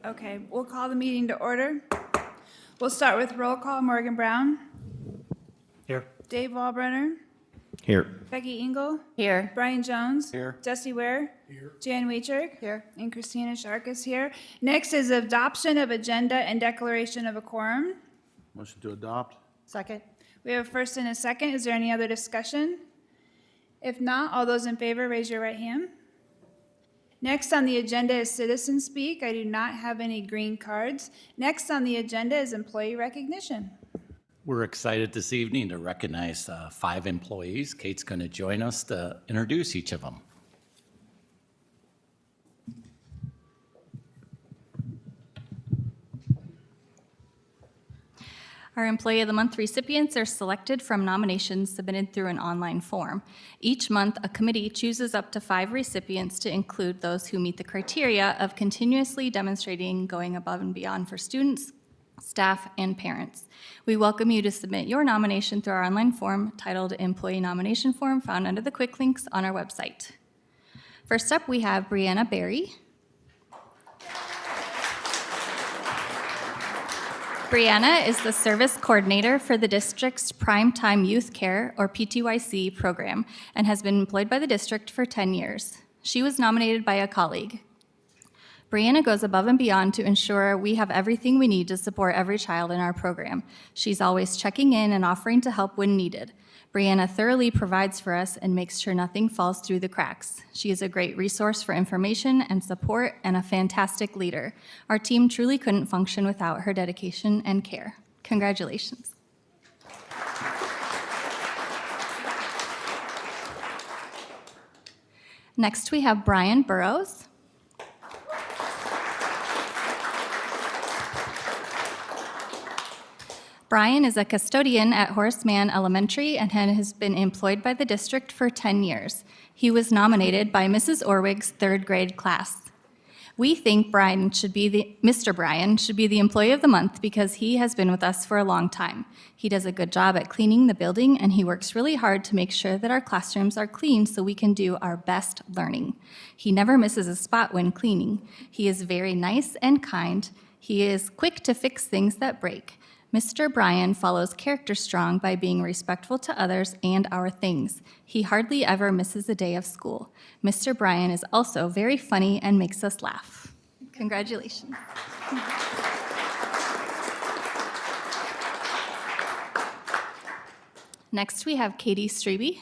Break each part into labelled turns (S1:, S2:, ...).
S1: Okay, we'll call the meeting to order. We'll start with roll call. Morgan Brown,
S2: Here.
S1: Dave Walbrenner,
S2: Here.
S1: Becky Engel,
S3: Here.
S1: Brian Jones.
S2: Here.
S1: Jesse Ware. Here. Jan Weichert.
S3: Here.
S1: And Christina Shark is here. Next is adoption of agenda and declaration of a quorum.
S2: Motion to adopt.
S3: Second.
S1: We have a first and a second. Is there any other discussion? If not, all those in favor, raise your right hand. Next on the agenda is citizen speak. I do not have any green cards. Next on the agenda is employee recognition.
S4: We're excited this evening to recognize 5 employees. Kate's going to join us to introduce each of them.
S5: Our Employee of the Month recipients are selected from nominations submitted through an online form. Each month, a committee chooses up to 5 recipients to include those who meet the criteria of continuously demonstrating going above and beyond for students, staff, and parents. We welcome you to submit your nomination through our online form titled Employee Nomination Form, found under the quick links on our website. First up, we have Brianna Berry. Brianna is the service coordinator for the district's Primetime Youth Care, or PTYC, program and has been employed by the district for 10 years. She was nominated by a colleague. Brianna goes above and beyond to ensure we have everything we need to support every child in our program. She's always checking in and offering to help when needed. Brianna thoroughly provides for us and makes sure nothing falls through the cracks. She is a great resource for information and support and a fantastic leader. Our team truly couldn't function without her dedication and care. Congratulations. Next, we have Brian Burrows. Brian is a custodian at Horace Mann Elementary and has been employed by the district for 10 years. He was nominated by Mrs. Orwig's 3rd grade class. We think Mr. Brian should be the Employee of the Month because he has been with us for a long time. He does a good job at cleaning the building, and he works really hard to make sure that our classrooms are clean so we can do our best learning. He never misses a spot when cleaning. He is very nice and kind. He is quick to fix things that break. Mr. Brian follows character strong by being respectful to others and our things. He hardly ever misses a day of school. Mr. Brian is also very funny and makes us laugh. Congratulations. Next, we have Katie Strebe.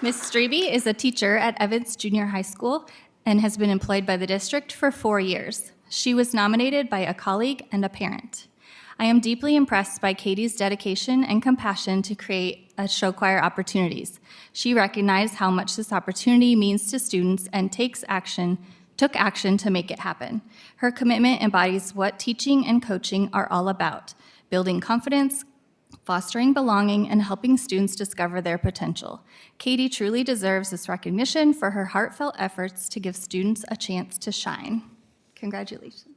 S5: Ms. Strebe is a teacher at Evans Junior High School and has been employed by the district for 4 years. She was nominated by a colleague and a parent. I am deeply impressed by Katie's dedication and compassion to create show choir opportunities. She recognized how much this opportunity means to students and took action to make it happen. Her commitment embodies what teaching and coaching are all about: building confidence, fostering belonging, and helping students discover their potential. Katie truly deserves this recognition for her heartfelt efforts to give students a chance to shine. Congratulations.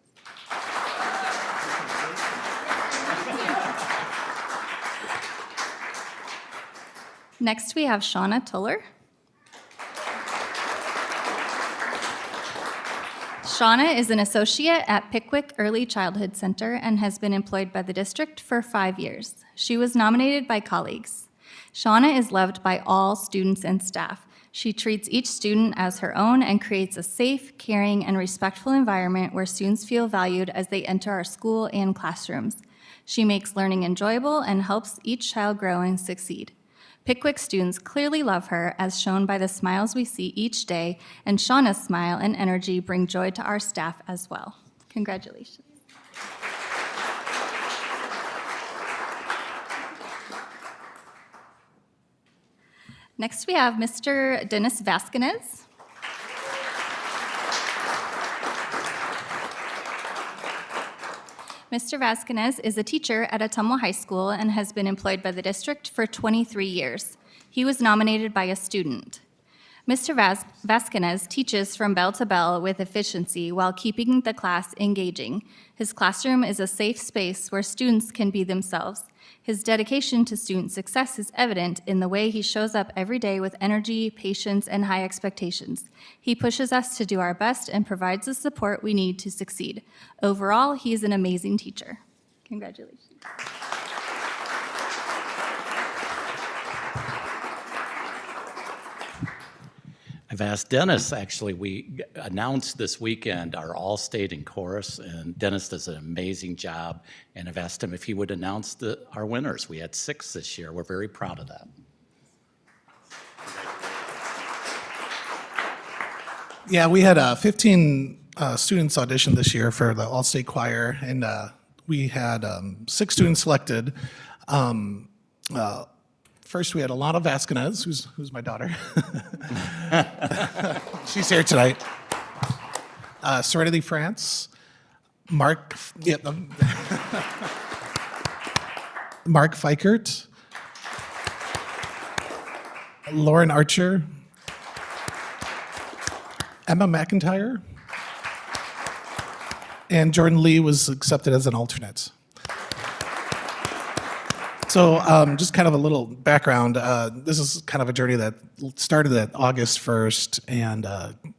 S5: Next, we have Shauna Tuller. Shauna is an associate at Pickwick Early Childhood Center and has been employed by the district for 5 years. She was nominated by colleagues. Shauna is loved by all students and staff. She treats each student as her own and creates a safe, caring, and respectful environment where students feel valued as they enter our school and classrooms. She makes learning enjoyable and helps each child grow and succeed. Pickwick students clearly love her, as shown by the smiles we see each day, and Shauna's smile and energy bring joy to our staff as well. Congratulations. Next, we have Mr. Dennis Vasquez. Mr. Vasquez is a teacher at Ottumwa High School and has been employed by the district for 23 years. He was nominated by a student. Mr. Vasquez teaches from bell to bell with efficiency while keeping the class engaging. His classroom is a safe space where students can be themselves. His dedication to student success is evident in the way he shows up every day with energy, patience, and high expectations. He pushes us to do our best and provides the support we need to succeed. Overall, he is an amazing teacher. Congratulations.
S4: I've asked Dennis, actually, we announced this weekend our All-State in chorus, and Dennis does an amazing job, and I've asked him if he would announce our winners. We had 6 this year. We're very proud of that.
S3: Yeah, we had 15 students audition this year for the All-State Choir, and we had 6 students selected. First, we had Alana Vasquez, who's my daughter. She's here tonight. Serenity France, Mark Fikert, Lauren Archer, Emma McIntyre, and Jordan Lee was accepted as an alternate. So just kind of a little background. This is kind of a journey that started at August 1st, and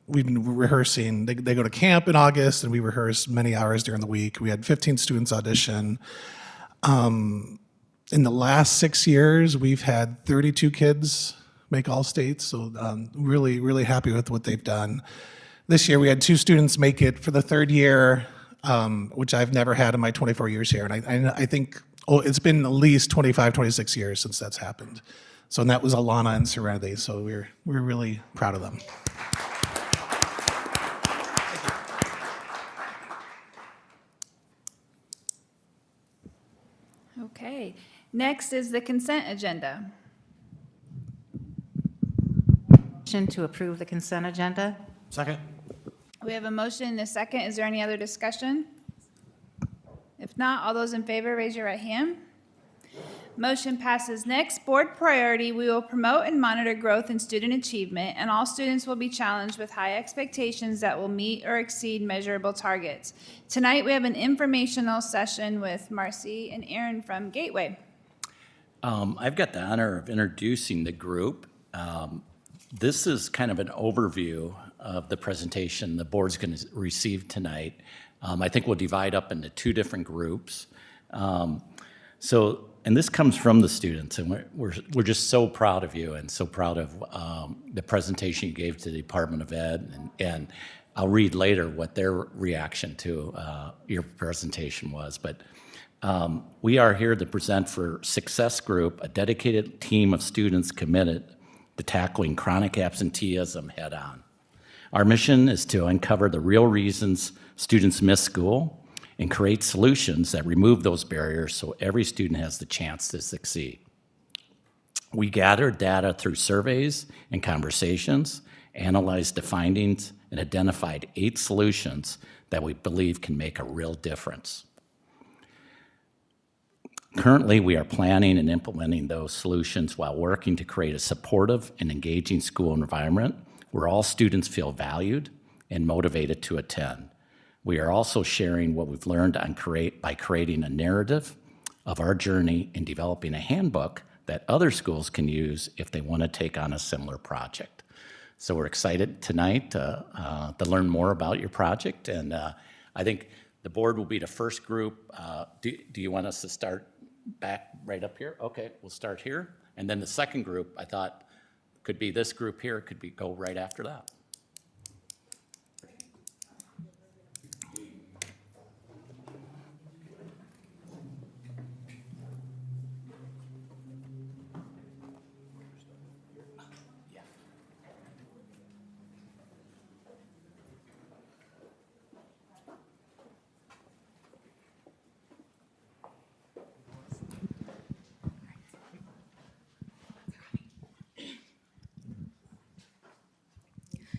S3: we've been rehearsing. They go to camp in August, and we rehearse many hours during the week. We had 15 students audition. In the last 6 years, we've had 32 kids make all states, so really, really happy with what they've done. This year, we had 2 students make it for the 3rd year, which I've never had in my 24 years here, and I think it's been at least 25, 26 years since that's happened. So, and that was Alana and Serenity, so we're really proud of them.
S1: Okay. Next is the consent agenda.
S6: Motion to approve the consent agenda?
S2: Second.
S1: We have a motion and a second. Is there any other discussion? If not, all those in favor, raise your right hand. Motion passes. Next, board priority, we will promote and monitor growth in student achievement, and all students will be challenged with high expectations that will meet or exceed measurable targets. Tonight, we have an informational session with Marcy and Aaron from Gateway.
S4: I've got the honor of introducing the group. This is kind of an overview of the presentation the board's going to receive tonight. I think we'll divide up into 2 different groups. And this comes from the students, and we're just so proud of you and so proud of the presentation you gave to the Department of Ed. And I'll read later what their reaction to your presentation was. But we are here to present for Success Group, a dedicated team of students committed to tackling chronic absenteeism head-on. Our mission is to uncover the real reasons students miss school and create solutions that remove those barriers so every student has the chance to succeed. We gathered data through surveys and conversations, analyzed the findings, and identified 8 solutions that we believe can make a real difference. Currently, we are planning and implementing those solutions while working to create a supportive and engaging school environment where all students feel valued and motivated to attend. We are also sharing what we've learned by creating a narrative of our journey and developing a handbook that other schools can use if they want to take on a similar project. So we're excited tonight to learn more about your project, and I think the board will be the first group. Do you want us to start back right up here? Okay, we'll start here. And then the second group, I thought, could be this group here, could be go right after that.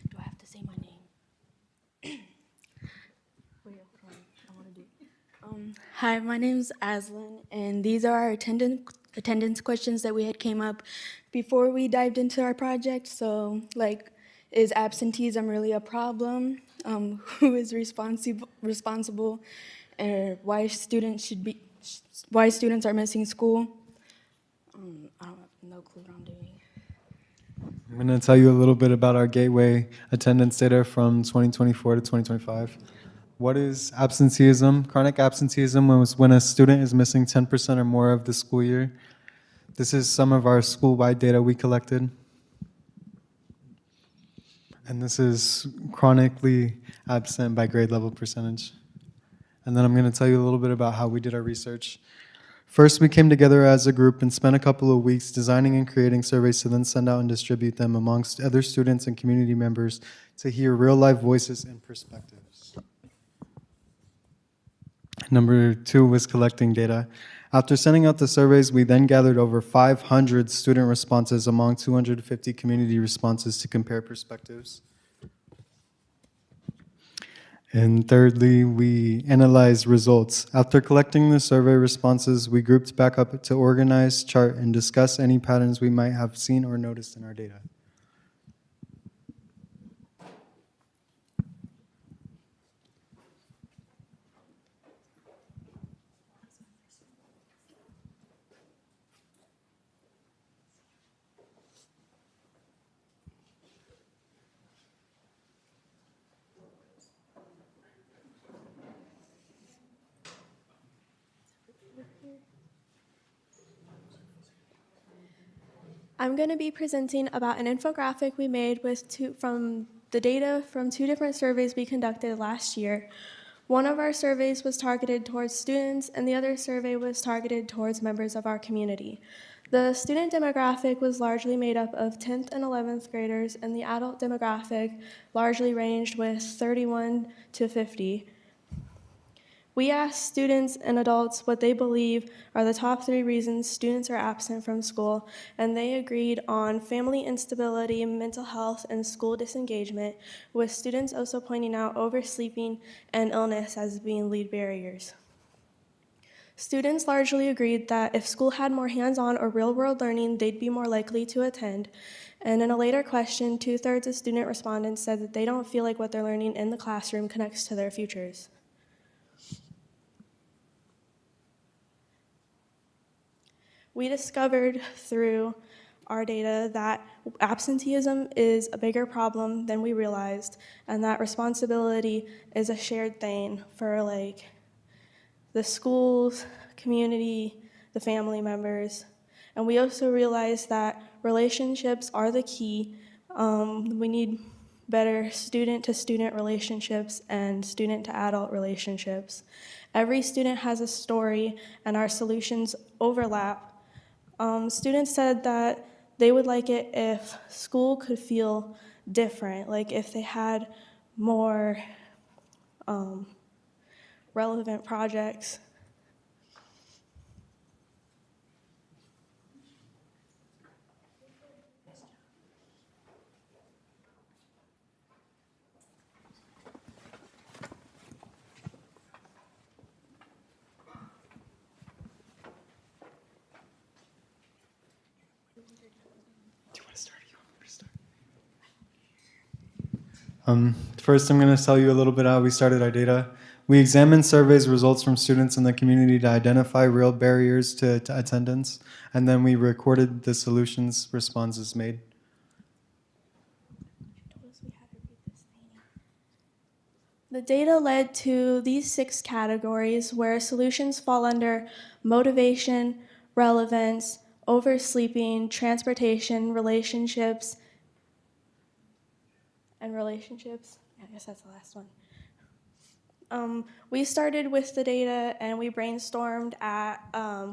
S7: Do I have to say my name? Wait, hold on. I want to do. Hi, my name's Aslan, and these are our attendance questions that we had came up before we dived into our project. So, like, is absenteeism really a problem? Who is responsible? Why students should why students are missing school. I don't have no clue what I'm doing.
S8: I'm going to tell you a little bit about our gateway attendance data from 2024 to 2025. What is absenteeism? Chronic absenteeism was when a student is missing 10% or more of the school year. This is some of our school-wide data we collected. And this is chronically absent by grade level percentage. And then I'm going to tell you a little bit about how we did our research. First, we came together as a group and spent a couple of weeks designing and creating surveys to then send out and distribute them amongst other students and community members to hear real-life voices and perspectives. Number 2 was collecting data. After sending out the surveys, we then gathered over 500 student responses among 250 community responses to compare perspectives. And thirdly, we analyzed results. After collecting the survey responses, we grouped back up to organize, chart, and discuss any patterns we might have seen or noticed in our data.
S9: I'm going to be presenting about an infographic we made from the data from 2 different surveys we conducted last year. One of our surveys was targeted towards students, and the other survey was targeted towards members of our community. The student demographic was largely made up of 10th and 11th graders, and the adult demographic largely ranged with 31 to 50. We asked students and adults what they believe are the top 3 reasons students are absent from school, and they agreed on family instability, mental health, and school disengagement, with students also pointing out oversleeping and illness as being lead barriers. Students largely agreed that if school had more hands-on or real-world learning, they'd be more likely to attend. And in a later question, 2/3 of student respondents said that they don't feel like what they're learning in the classroom connects to their futures. We discovered through our data that absenteeism is a bigger problem than we realized, and that responsibility is a shared thing for the schools, community, the family members. And we also realized that relationships are the key. We need better student-to-student relationships and student-to-adult relationships. Every student has a story, and our solutions overlap. Students said that they would like it if school could feel different, like if they had more relevant projects.
S8: First, I'm going to tell you a little bit how we started our data. We examined surveys results from students in the community to identify real barriers to attendance, and then we recorded the solutions responses made.
S9: The data led to these 6 categories where solutions fall under motivation, relevance, oversleeping, transportation, relationships, and relationships. I guess that's the last one. We started with the data and we brainstormed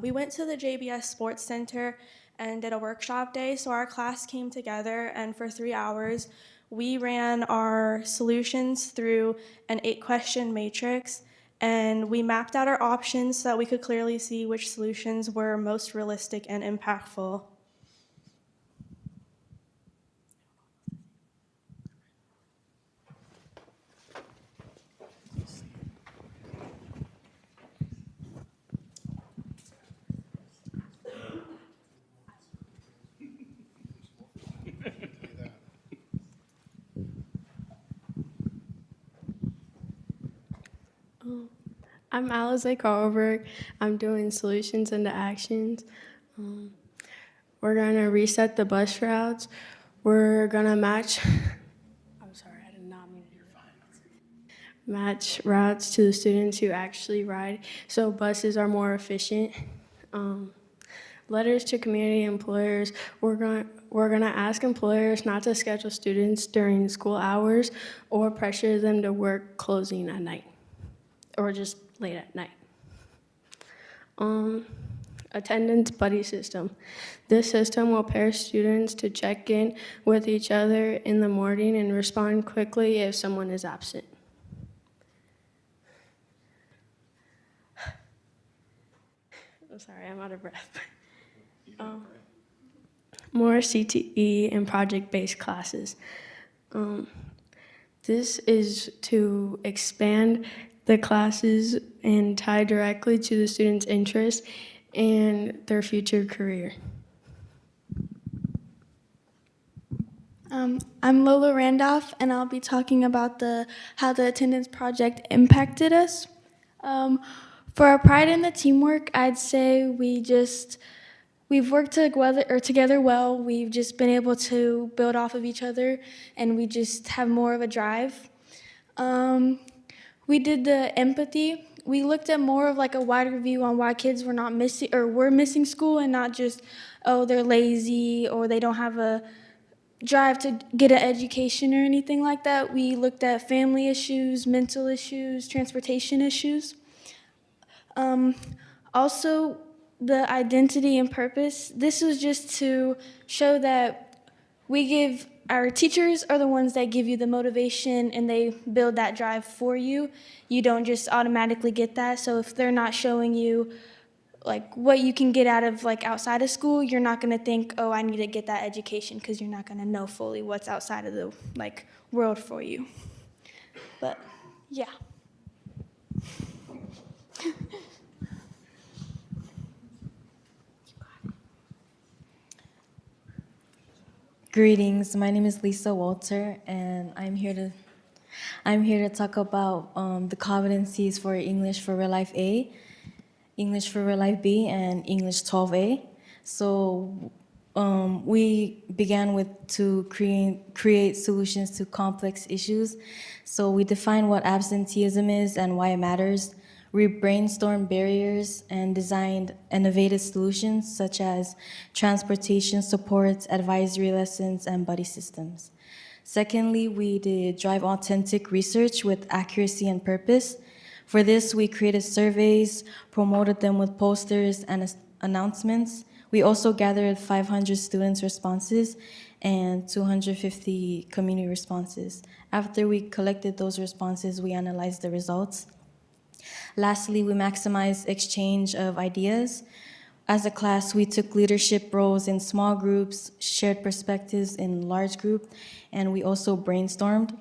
S9: we went to the JBS Sports Center and did a workshop day. So our class came together, and for 3 hours, we ran our solutions through an 8-question matrix, and we mapped out our options so that we could clearly see which solutions were most realistic and impactful.
S7: I'm Alize Carlberg. I'm doing solutions into actions. We're gonna reset the bus routes. We're gonna match. I'm sorry, I did not mean to do that. Match routes to the students who actually ride, so buses are more efficient. Letters to community employers. We're gonna ask employers not to schedule students during school hours or pressure them to work closing at night or just late at night. Attendance buddy system. This system will pair students to check in with each other in the morning and respond quickly if someone is absent. I'm sorry, I'm out of breath. More CTE and project-based classes. This is to expand the classes and tie directly to the student's interests and their future career.
S9: I'm Lola Randolph, and I'll be talking about how the attendance project impacted us. For our pride in the teamwork, I'd say we've worked together well. We've just been able to build off of each other, and we just have more of a drive. We did the empathy. We looked at more of like a wider view on why kids were not missing or were missing school, and not just, oh, they're lazy or they don't have a drive to get an education or anything like that. We looked at family issues, mental issues, transportation issues. Also, the identity and purpose. This was just to show that our teachers are the ones that give you the motivation and they build that drive for you. You don't just automatically get that. So if they're not showing you like what you can get out of like outside of school, you're not going to think, oh, I need to get that education, because you're not going to know fully what's outside of the like world for you. But yeah.
S10: Greetings. My name is Lisa Walter, and I'm here to talk about the competencies for English for Real Life A, English for Real Life B, and English 12A. So we began to create solutions to complex issues. So we defined what absenteeism is and why it matters. We brainstormed barriers and designed innovative solutions such as transportation supports, advisory lessons, and buddy systems. Secondly, we did drive authentic research with accuracy and purpose. For this, we created surveys, promoted them with posters and announcements. We also gathered 500 students' responses and 250 community responses. After we collected those responses, we analyzed the results. Lastly, we maximized exchange of ideas. As a class, we took leadership roles in small groups, shared perspectives in large group, and we also brainstormed.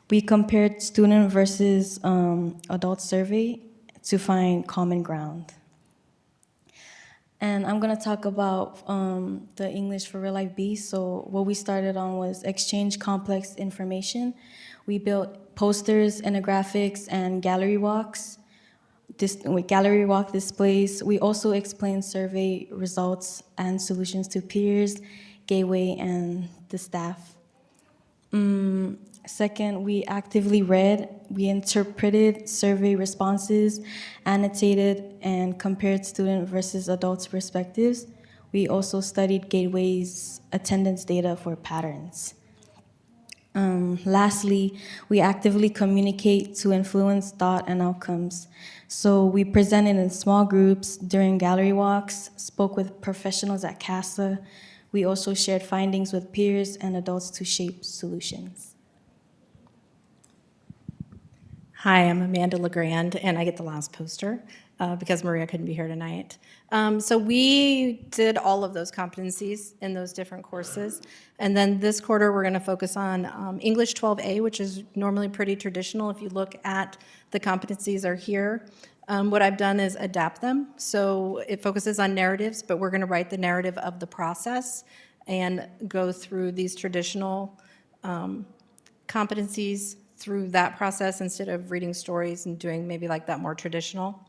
S10: We compared student versus adult survey to find common ground. And I'm gonna talk about the English for Real Life B. So what we started on was exchange complex information. We built posters, infographics, and gallery walks. With gallery walk displays. We also explained survey results and solutions to peers, Gateway, and the staff. Second, we actively read, we interpreted survey responses, annotated, and compared student versus adults' perspectives. We also studied Gateway's attendance data for patterns. Lastly, we actively communicate to influence thought and outcomes. So we presented in small groups during gallery walks, spoke with professionals at CASA. We also shared findings with peers and adults to shape solutions.
S11: Hi, I'm Amanda LeGrand, and I get the last poster because Maria couldn't be here tonight. So we did all of those competencies in those different courses. And then this quarter, we're going to focus on English 12A, which is normally pretty traditional. If you look at the competencies are here. What I've done is adapt them. So it focuses on narratives, but we're going to write the narrative of the process and go through these traditional competencies through that process instead of reading stories and doing maybe like that more traditional.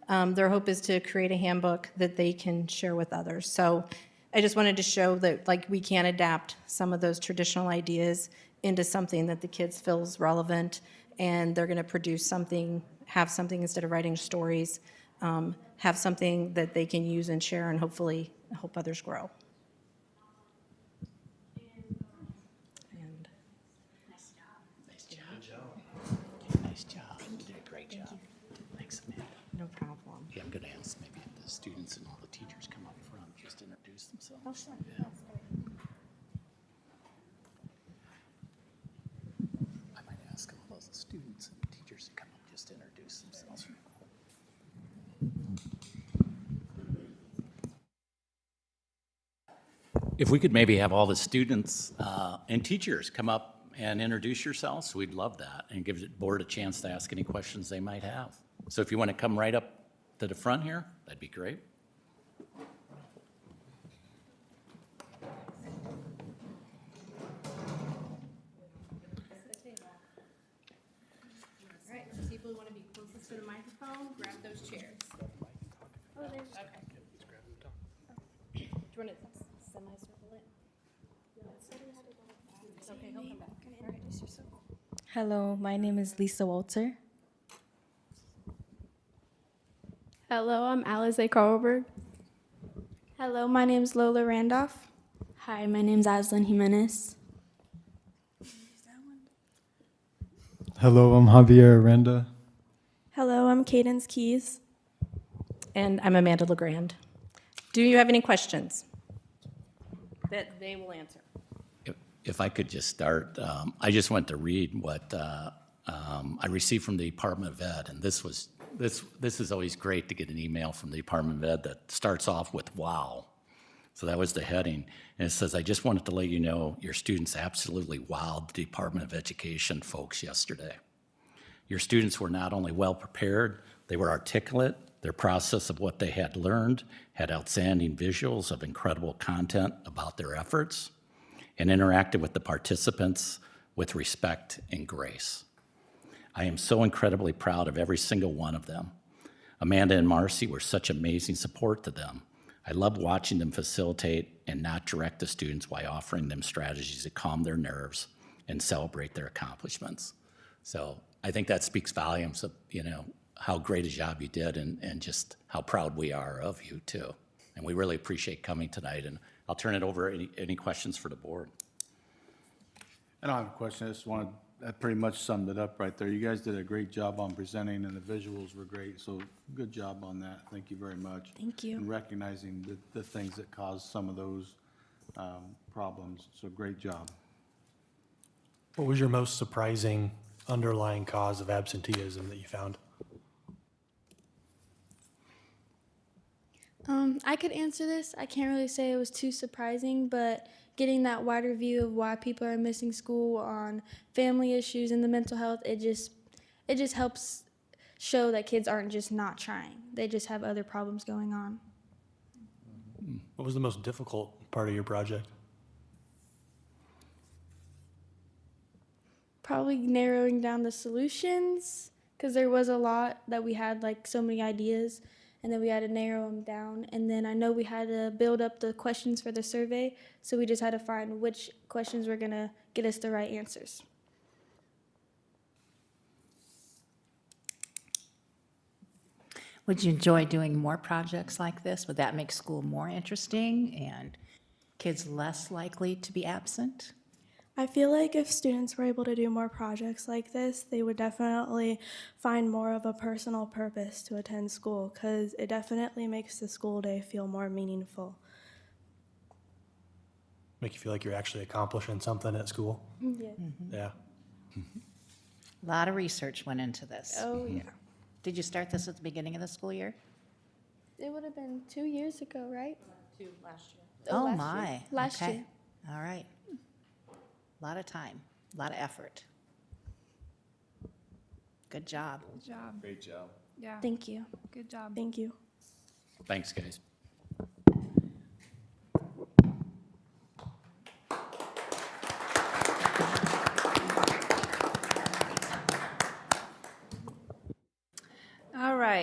S11: Their hope is to create a handbook that they can share with others. So I just wanted to show that like we can adapt some of those traditional ideas into something that the kids feels relevant, and they're going to produce something, have something instead of writing stories, have something that they can use and share and hopefully help others grow. And
S4: Nice job. You did a great job. Thanks, Amanda.
S11: no problem.
S4: Yeah, I'm going to ask maybe if the students and all the teachers come up front, just introduce themselves. Yeah. I might ask all those students and teachers to come up, just introduce themselves. If we could maybe have all the students and teachers come up and introduce yourselves, we'd love that, and give the board a chance to ask any questions they might have. So if you want to come right up to the front here, that'd be great.
S11: All right, so people who want to be closest to the microphone, grab those chairs.
S9: Oh, there's
S11: Do you want to semi-circle it? Okay, he'll come back. All right.
S10: Hello, my name is Lisa Walter.
S9: Hello, I'm Alize Carlberg. Hello, my name's Lola Randolph. Hi, my name's Aslan Jimenez.
S8: Hello, I'm Javier Arenda.
S9: Hello, I'm Cadence Keys.
S11: And I'm Amanda LeGrand. Do you have any questions that they will answer?
S4: If I could just start, I just went to read what I received from the Department of Ed, and this is always great to get an email from the Department of Ed that starts off with "wow." So that was the heading, and it says, "I just wanted to let you know your students absolutely wowed the Department of Education folks yesterday. Your students were not only well prepared, they were articulate. Their process of what they had learned had outstanding visuals of incredible content about their efforts, and interacted with the participants with respect and grace. I am so incredibly proud of every single one of them. Amanda and Marcy were such amazing support to them. I love watching them facilitate and not direct the students while offering them strategies to calm their nerves and celebrate their accomplishments." So I think that speaks volumes of, how great a job you did, and just how proud we are of you too. And we really appreciate coming tonight, and I'll turn it over. Any questions for the board?
S2: I don't have a question. I just wanted, that pretty much summed it up right there. You guys did a great job on presenting, and the visuals were great, so good job on that. Thank you very much.
S9: Thank you.
S2: And recognizing the things that caused some of those problems, so great job.
S12: What was your most surprising underlying cause of absenteeism that you found?
S9: I could answer this. I can't really say it was too surprising, but getting that wider view of why people are missing school on family issues and the mental health, it just helps show that kids aren't just not trying. They just have other problems going on.
S12: What was the most difficult part of your project?
S9: Probably narrowing down the solutions, because there was a lot that we had, like so many ideas, and then we had to narrow them down. And then I know we had to build up the questions for the survey, so we just had to find which questions were going to get us the right answers.
S6: Would you enjoy doing more projects like this? Would that make school more interesting and kids less likely to be absent?
S9: I feel like if students were able to do more projects like this, they would definitely find more of a personal purpose to attend school, because it definitely makes the school day feel more meaningful.
S12: Make you feel like you're actually accomplishing something at school?
S9: Yeah.
S12: Yeah.
S6: A lot of research went into this.
S9: Oh, yeah.
S6: Did you start this at the beginning of the school year?
S9: It would have been 2 years ago, right?
S11: Last year.
S6: Oh,
S9: last
S6: my.
S9: year. Last
S6: Okay.
S9: year.
S6: All right. A lot of time, a lot of effort. Good job.
S1: Good job.
S2: Great job.
S1: Yeah.
S9: Thank you.
S1: Good job.
S9: Thank you.
S4: Thanks, guys.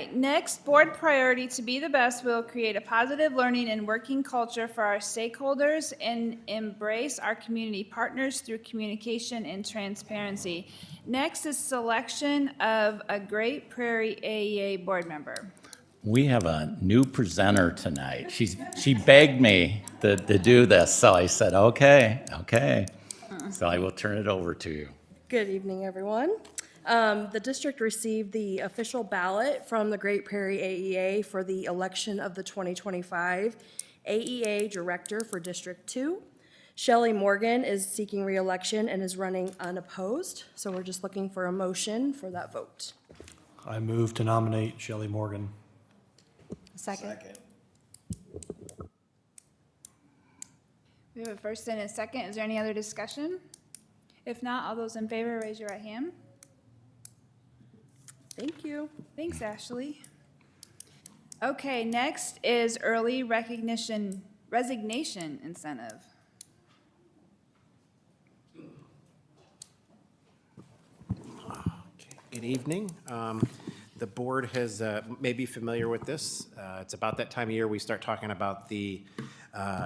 S1: right, next, board priority to be the best will create a positive learning and working culture for our stakeholders and embrace our community partners through communication and transparency. Next is selection of a Great Prairie AEA board member.
S4: We have a new presenter tonight. She begged me to do this, so I said, okay. So I will turn it over to you.
S13: Good evening, everyone. The district received the official ballot from the Great Prairie AEA for the election of the 2025 AEA Director for District 2. Shelley Morgan is seeking re-election and is running unopposed, so we're just looking for a motion for that vote.
S12: I move to nominate Shelley Morgan.
S6: Second.
S1: We have a first and a second. Is there any other discussion? If not, all those in favor, raise your right hand.
S13: Thank you.
S1: Thanks, Ashley. Okay, next is early resignation incentive.
S14: Good evening. The board may be familiar with this. It's about that time of year we start talking about the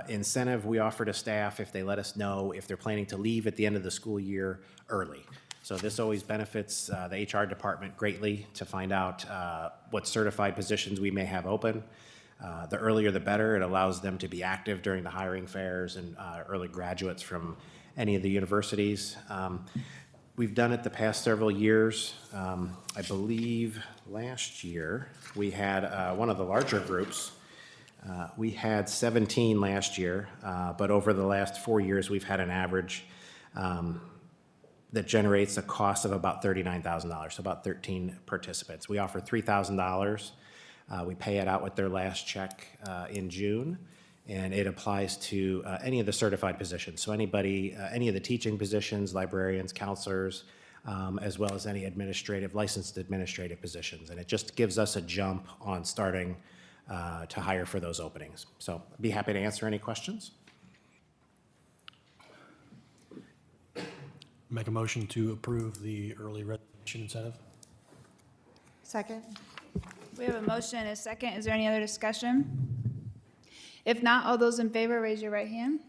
S14: incentive we offer to staff if they let us know if they're planning to leave at the end of the school year early. So this always benefits the HR department greatly to find out what certified positions we may have open. The earlier the better. It allows them to be active during the hiring fairs and early graduates from any of the universities. We've done it the past several years. I believe last year we had one of the larger groups. We had 17 last year, but over the last 4 years, we've had an average that generates a cost of about $39,000, so about 13 participants. We offer $3,000. We pay it out with their last check in June, and it applies to any of the certified positions. So anybody, any of the teaching positions, librarians, counselors, as well as any licensed administrative positions. And it just gives us a jump on starting to hire for those openings. So I'd be happy to answer any questions.
S12: Make a motion to approve the early resignation incentive.
S6: Second.
S1: We have a motion and a second. Is there any other discussion? If not, all those in favor, raise your right hand.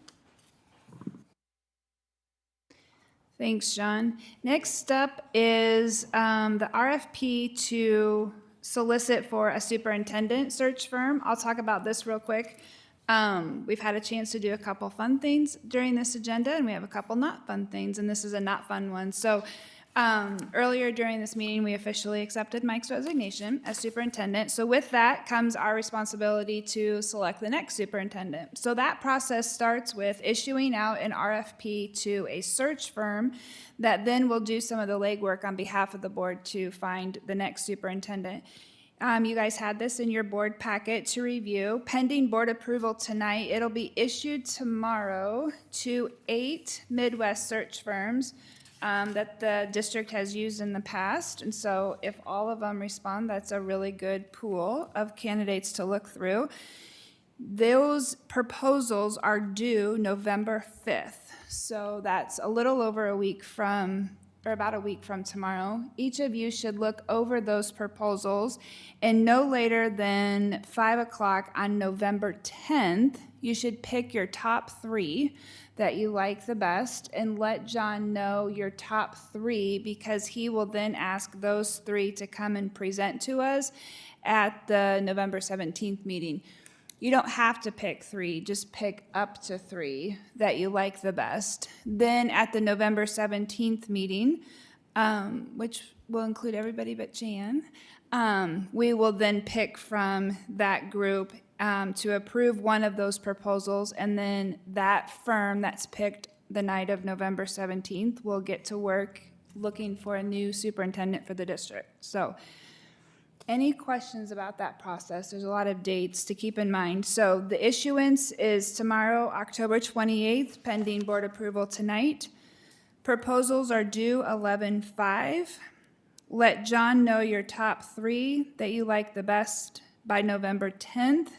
S1: Thanks, John. Next up is the RFP to solicit for a superintendent search firm. I'll talk about this real quick. We've had a chance to do a couple fun things during this agenda, and we have a couple not fun things, and this is a not fun one. So earlier during this meeting, we officially accepted Mike's resignation as superintendent. So with that comes our responsibility to select the next superintendent. So that process starts with issuing out an RFP to a search firm that then will do some of the legwork on behalf of the board to find the next superintendent. You guys had this in your board packet to review. Pending board approval tonight, it'll be issued tomorrow to 8 Midwest search firms that the district has used in the past. And so if all of them respond, that's a really good pool of candidates to look through. Those proposals are due November 5th. So that's a little over a week from, or about a week from tomorrow. Each of you should look over those proposals, and no later than 5 o'clock on November 10th, you should pick your top 3 that you like the best and let John know your top 3, because he will then ask those 3 to come and present to us at the November 17th meeting. You don't have to pick 3, just pick up to 3 that you like the best. Then at the November 17th meeting, which will include everybody but Jan, we will then pick from that group to approve one of those proposals, and then that firm that's picked the night of November 17th will get to work looking for a new superintendent for the district. So any questions about that process? There's a lot of dates to keep in mind. So the issuance is tomorrow, October 28th, pending board approval tonight. Proposals are due 11/5. Let John know your top 3 that you like the best by November 10th.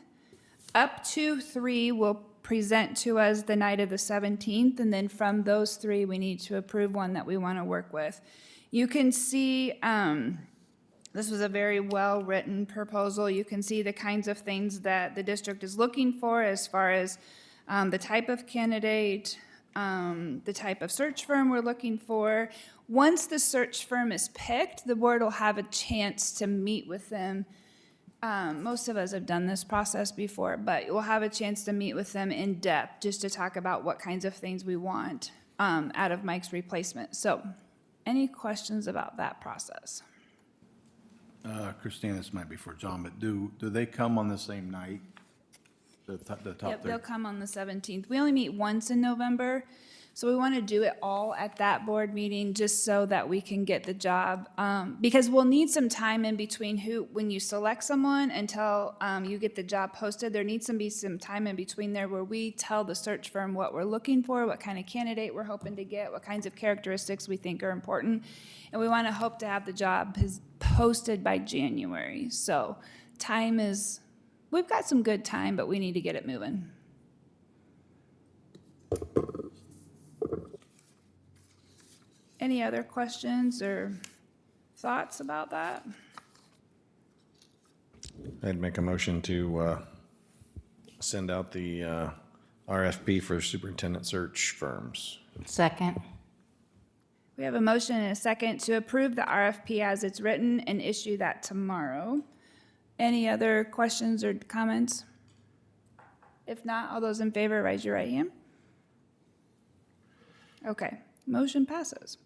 S1: Up to 3 will present to us the night of the 17th, and then from those 3, we need to approve one that we want to work with. You can see This was a very well-written proposal. You can see the kinds of things that the district is looking for as far as the type of candidate, the type of search firm we're looking for. Once the search firm is picked, the board will have a chance to meet with them. Most of us have done this process before, but we'll have a chance to meet with them in depth just to talk about what kinds of things we want out of Mike's replacement. So, any questions about that process?
S2: Christine, this might be for John, but do they come on the same night? The top
S1: Yep,
S2: three?
S1: they'll come on the 17th. We only meet once in November, so we want to do it all at that board meeting just so that we can get the job. Because we'll need some time in between when you select someone until you get the job posted. There needs to be some time in between there where we tell the search firm what we're looking for, what kind of candidate we're hoping to get, what kinds of characteristics we think are important. And we want to hope to have the job posted by January. So we've got some good time, but we need to get it moving. Any other questions or thoughts about that?
S15: I'd make a motion to send out the RFP for superintendent search firms.
S6: Second.
S1: We have a motion and a second to approve the RFP as it's written and issue that tomorrow. Any other questions or comments? If not, all those in favor, raise your right hand. Okay, motion passes.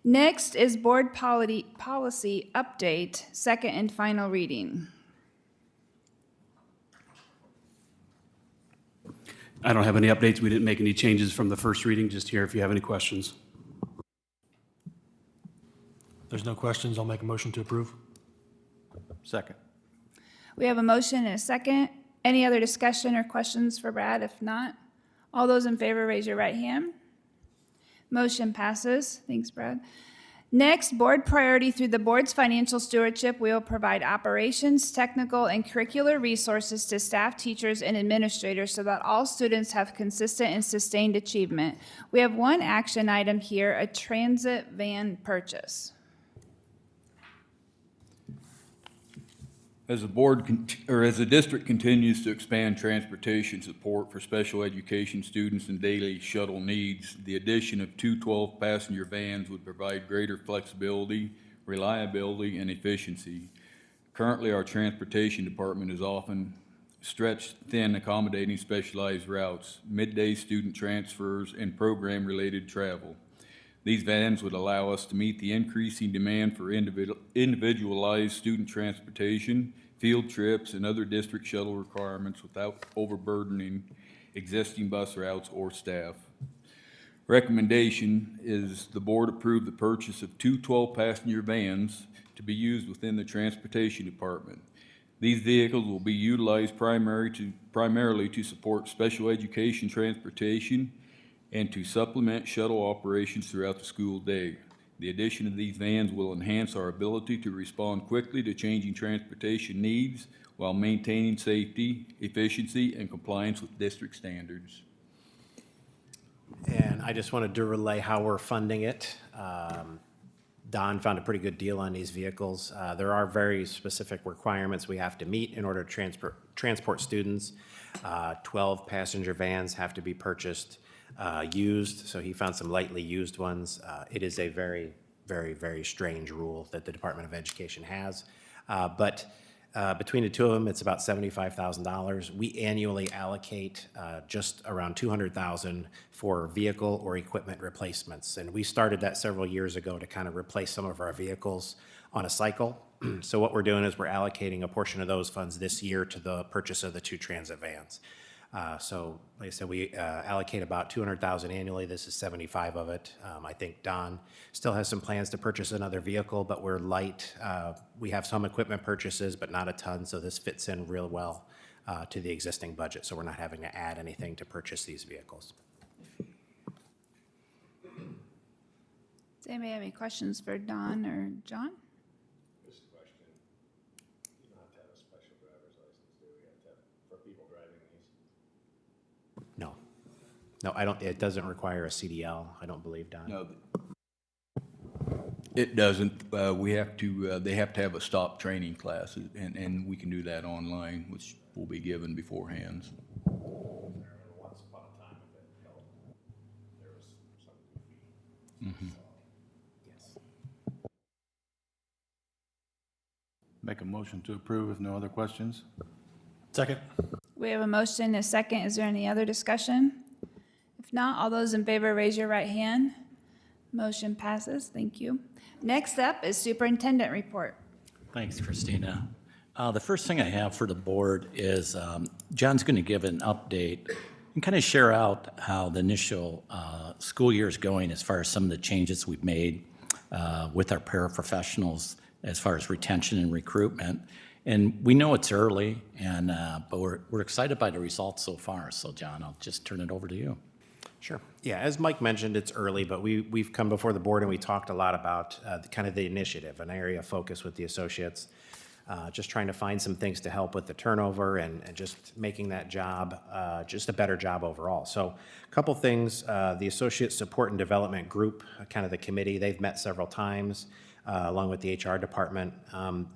S1: Next is board policy update, second and final reading.
S16: I don't have any updates. We didn't make any changes from the first reading. Just here if you have any questions.
S12: If there's no questions, I'll make a motion to approve.
S2: Second.
S1: We have a motion and a second. Any other discussion or questions for Brad? If not, all those in favor, raise your right hand. Motion passes. Thanks, Brad. Next, board priority. Through the board's financial stewardship, we will provide operations, technical, and curricular resources to staff, teachers, and administrators so that all students have consistent and sustained achievement. We have one action item here, a transit van purchase.
S17: As the district continues to expand transportation support for special education students and daily shuttle needs, the addition of 2 12-passenger vans would provide greater flexibility, reliability, and efficiency. Currently, our transportation department is often stretched thin accommodating specialized routes, midday student transfers, and program-related travel. These vans would allow us to meet the increasing demand for individualized student transportation, field trips, and other district shuttle requirements without overburdening existing bus routes or staff. Recommendation is the board approve the purchase of 2 12-passenger vans to be used within the transportation department. These vehicles will be utilized primarily to support special education transportation and to supplement shuttle operations throughout the school day. The addition of these vans will enhance our ability to respond quickly to changing transportation needs while maintaining safety, efficiency, and compliance with district standards.
S14: And I just wanted to relay how we're funding it. Don found a pretty good deal on these vehicles. There are very specific requirements we have to meet in order to transport students. 12 passenger vans have to be purchased used, so he found some lightly used ones. It is a very, very, very strange rule that the Department of Education has. But between the two of them, it's about $75,000. We annually allocate just around $200,000 for vehicle or equipment replacements. And we started that several years ago to kind of replace some of our vehicles on a cycle. So what we're doing is we're allocating a portion of those funds this year to the purchase of the 2 transit vans. So, like I said, we allocate about $200,000 annually. This is 75 of it. I think Don still has some plans to purchase another vehicle, but we're light. We have some equipment purchases, but not a ton, so this fits in real well to the existing budget, so we're not having to add anything to purchase these vehicles.
S1: Does anybody have any questions for Don or John?
S15: Just a question. You don't have to have a special driver's license, do we? Have to have for people driving these?
S14: No. No, I don't. It doesn't require a CDL, I don't believe, Don.
S17: No, It doesn't. We have to, they have to have a stop training class, and we can do that online, which will be given beforehand.
S15: Once upon a time, if it helped, there was some goofy.
S14: Yes.
S2: Make a motion to approve if no other questions.
S12: Second.
S1: We have a motion and a second. Is there any other discussion? If not, all those in favor, raise your right hand. Motion passes. Thank you. Next up is superintendent report.
S4: Thanks, Christina. The first thing I have for the board is John's going to give an update and kind of share out how the initial school year is going as far as some of the changes we've made with our paraprofessionals as far as retention and recruitment. And we know it's early, but we're excited by the results so far. So, John, I'll just turn it over to you.
S14: Sure. Yeah, as Mike mentioned, it's early, but we've come before the board and we talked a lot about kind of the initiative, an area of focus with the associates, just trying to find some things to help with the turnover and just making that job just a better job overall. So a couple things, the Associate Support and Development Group, kind of the committee, they've met several times along with the HR department.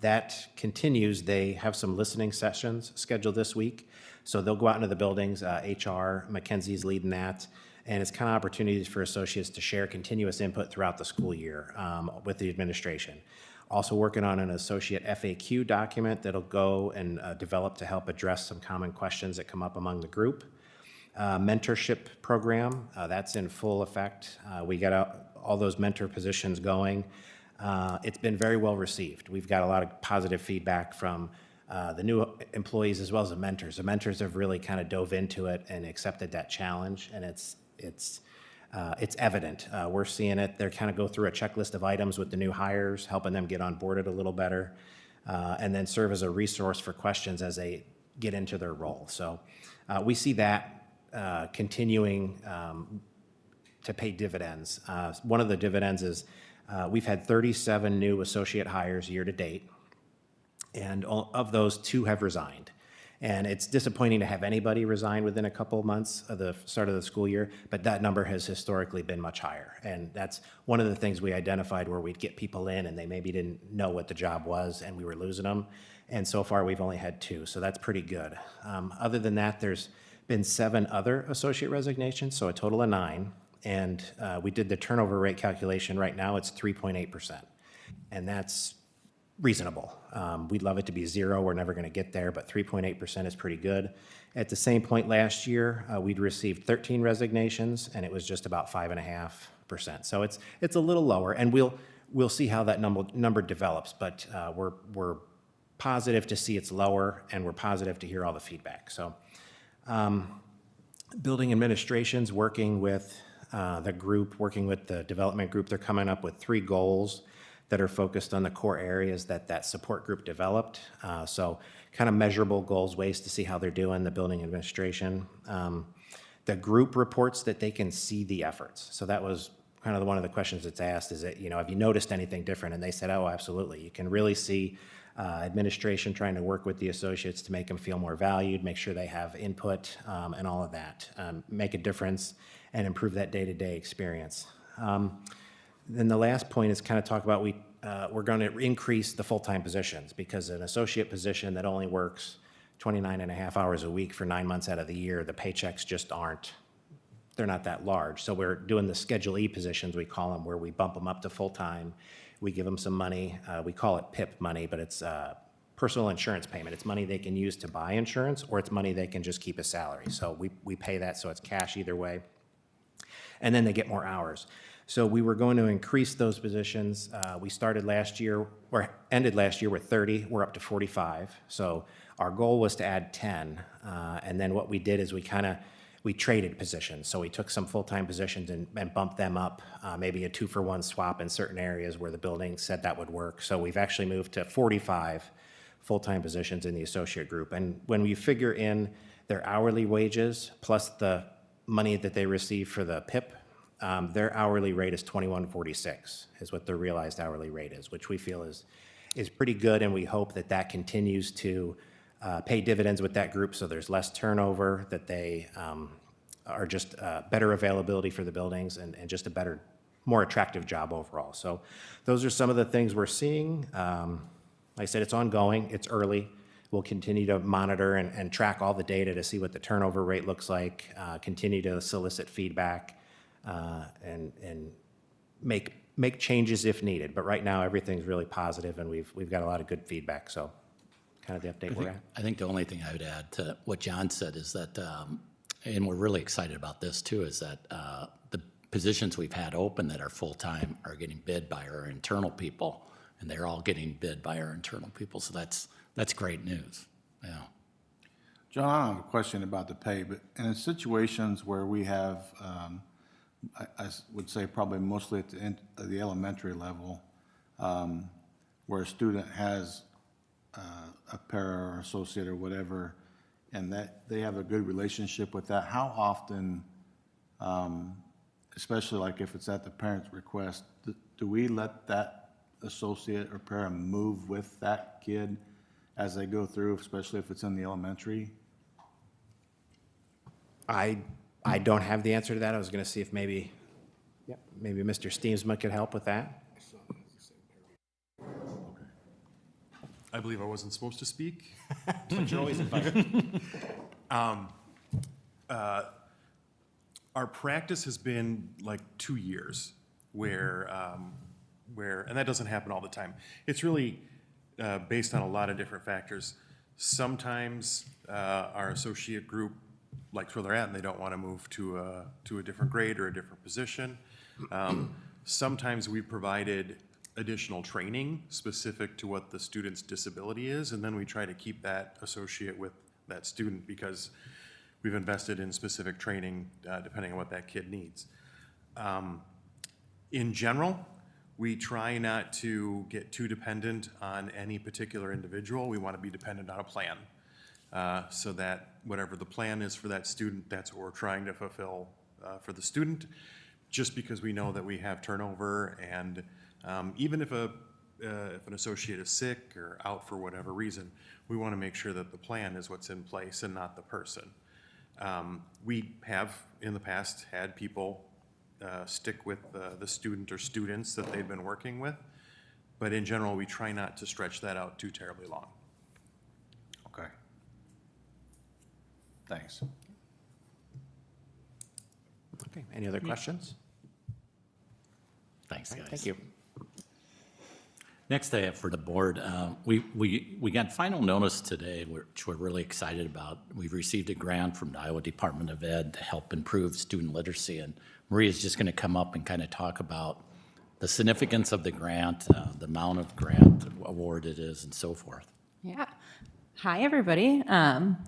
S14: That continues. They have some listening sessions scheduled this week. So they'll go out into the buildings, HR, Mackenzie's leading that. And it's kind of opportunities for associates to share continuous input throughout the school year with the administration. Also working on an associate FAQ document that'll go and develop to help address some common questions that come up among the group. Mentorship program, that's in full effect. We got all those mentor positions going. It's been very well received. We've got a lot of positive feedback from the new employees as well as the mentors. The mentors have really kind of dove into it and accepted that challenge, and it's evident. We're seeing it. They're kind of go through a checklist of items with the new hires, helping them get onboarded a little better, and then serve as a resource for questions as they get into their role. So we see that continuing to pay dividends. One of the dividends is we've had 37 new associate hires year to date, and of those, 2 have resigned. And it's disappointing to have anybody resign within a couple of months of the start of the school year, but that number has historically been much higher. And that's one of the things we identified where we'd get people in and they maybe didn't know what the job was and we were losing them. And so far, we've only had 2, so that's pretty good. Other than that, there's been 7 other associate resignations, so a total of 9. And we did the turnover rate calculation. Right now, it's 3.8%. And that's reasonable. We'd love it to be 0. We're never going to get there, but 3.8% is pretty good. At the same point last year, we'd received 13 resignations, and it was just about 5.5%. So it's a little lower, and we'll see how that number develops. But we're positive to see it's lower, and we're positive to hear all the feedback. So, building administration's working with the group, working with the development group. They're coming up with 3 goals that are focused on the core areas that support group developed. So kind of measurable goals, ways to see how they're doing, the building administration. The group reports that they can see the efforts. So that was kind of one of the questions that's asked is that, have you noticed anything different? And they said, oh, absolutely. You can really see administration trying to work with the associates to make them feel more valued, make sure they have input and all of that, make a difference and improve that day-to-day experience. Then the last point is kind of talk about we're going to increase the full-time positions because an associate position that only works 29 and a half hours a week for 9 months out of the year, the paychecks just they're not that large. So we're doing the Schedule E positions, we call them, where we bump them up to full-time. We give them some money. We call it PIP money, but it's personal insurance payment. It's money they can use to buy insurance, or it's money they can just keep as salary. So we pay that, so it's cash either way. And then they get more hours. So we were going to increase those positions. We started last year, or ended last year with 30. We're up to 45. So our goal was to add 10. And then what we did is we traded positions. So we took some full-time positions and bumped them up, maybe a 2-for-1 swap in certain areas where the building said that would work. So we've actually moved to 45 full-time positions in the associate group. And when we figure in their hourly wages plus the money that they receive for the PIP, their hourly rate is $21.46 is what their realized hourly rate is, which we feel is pretty good, and we hope that continues to pay dividends with that group so there's less turnover, that they are just better availability for the buildings and just a better more attractive job overall. So those are some of the things we're seeing. Like I said, it's ongoing, it's early. We'll continue to monitor and track all the data to see what the turnover rate looks like, continue to solicit feedback, and make changes if needed. But right now, everything's really positive, and we've got a lot of good feedback, so kind of the update we're at.
S4: I think the only thing I would add to what John said is that, and we're really excited about this too, is that the positions we've had open that are full-time are getting bid by our internal people, and they're all getting bid by our internal people, so that's great news, yeah.
S2: John, I don't have a question about the pay, but in situations where we have, I would say probably mostly at the elementary level, where a student has a para or associate or whatever, and that they have a good relationship with that, how often, especially like if it's at the parent's request, do we let that associate or para move with that kid as they go through, especially if it's in the elementary?
S14: I don't have the answer to that. I was going to see if maybe Mr. Steemsma could help with that.
S18: I believe I wasn't supposed to speak.
S14: But you're always invited.
S18: Our practice has been like 2 years where, and that doesn't happen all the time. It's really based on a lot of different factors. Sometimes our associate group likes where they're at and they don't want to move to a different grade or a different position. Sometimes we provided additional training specific to what the student's disability is, and then we try to keep that associate with that student because we've invested in specific training depending on what that kid needs. In general, we try not to get too dependent on any particular individual. We want to be dependent on a plan so that whatever the plan is for that student, that's what we're trying to fulfill for the student, just because we know that we have turnover, and even if an associate is sick or out for whatever reason, we want to make sure that the plan is what's in place and not the person. We have in the past had people stick with the student or students that they've been working with, but in general, we try not to stretch that out too terribly long.
S2: Okay. Thanks.
S14: Okay, any other questions?
S4: Thanks, guys.
S14: Thank you.
S4: Next I have for the board, we got final notice today, which we're really excited about. We've received a grant from the Iowa Department of Ed to help improve student literacy, and Maria's just going to come up and kind of talk about the significance of the grant, the amount of grant award it is, and so forth.
S19: Yeah. Hi, everybody.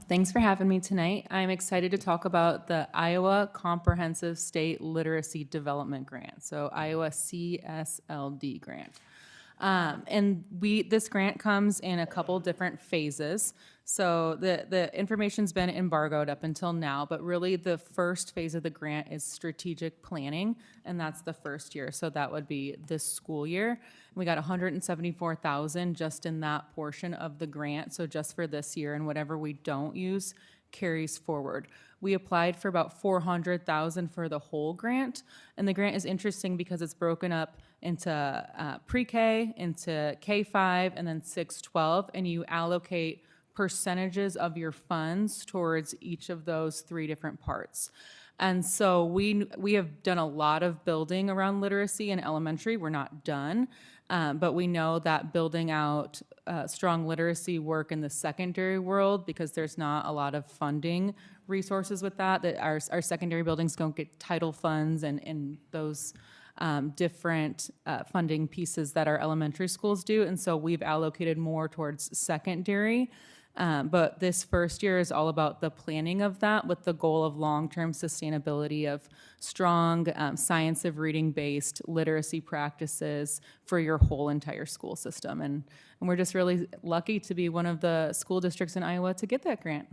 S19: Thanks for having me tonight. I'm excited to talk about the Iowa Comprehensive State Literacy Development Grant, so Iowa CSLD grant. And this grant comes in a couple different phases. So the information's been embargoed up until now, but really the first phase of the grant is strategic planning, and that's the first year. So that would be this school year. We got $174,000 just in that portion of the grant. So just for this year, and whatever we don't use carries forward. We applied for about $400,000 for the whole grant, and the grant is interesting because it's broken up into pre-K, into K-5, and then 6-12, and you allocate percentages of your funds towards each of those three different parts. And so we have done a lot of building around literacy in elementary. We're not done, but we know that building out strong literacy work in the secondary world, because there's not a lot of funding resources with that our secondary buildings don't get title funds and those different funding pieces that our elementary schools do. And so we've allocated more towards secondary. But this first year is all about the planning of that with the goal of long-term sustainability of strong science of reading-based literacy practices for your whole entire school system. And we're just really lucky to be one of the school districts in Iowa to get that grant.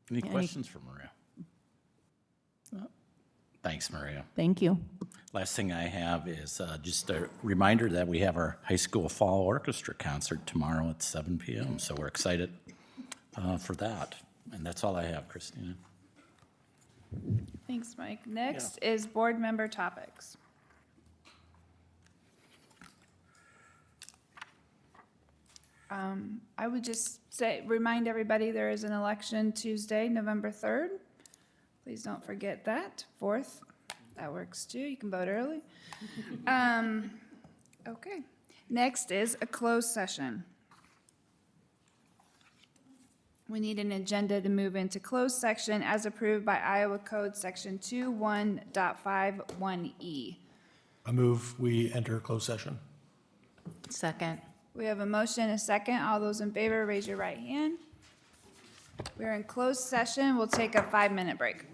S4: Any questions for Maria? Thanks, Maria.
S19: Thank you.
S4: Last thing I have is just a reminder that we have our high school fall orchestra concert tomorrow at 7 p.m. So we're excited for that. And that's all I have, Christina.
S1: Thanks, Mike. Next is board member topics. I would just say, remind everybody there is an election Tuesday, November 3rd. Please don't forget that. 4th, that works too. You can vote early. Okay. Next is a closed session. We need an agenda to move into closed section as approved by Iowa Code Section 21.51E.
S12: I move we enter closed session.
S6: Second.
S1: We have a motion and a second. All those in favor, raise your right hand. We're in closed session. We'll take a 5-minute break.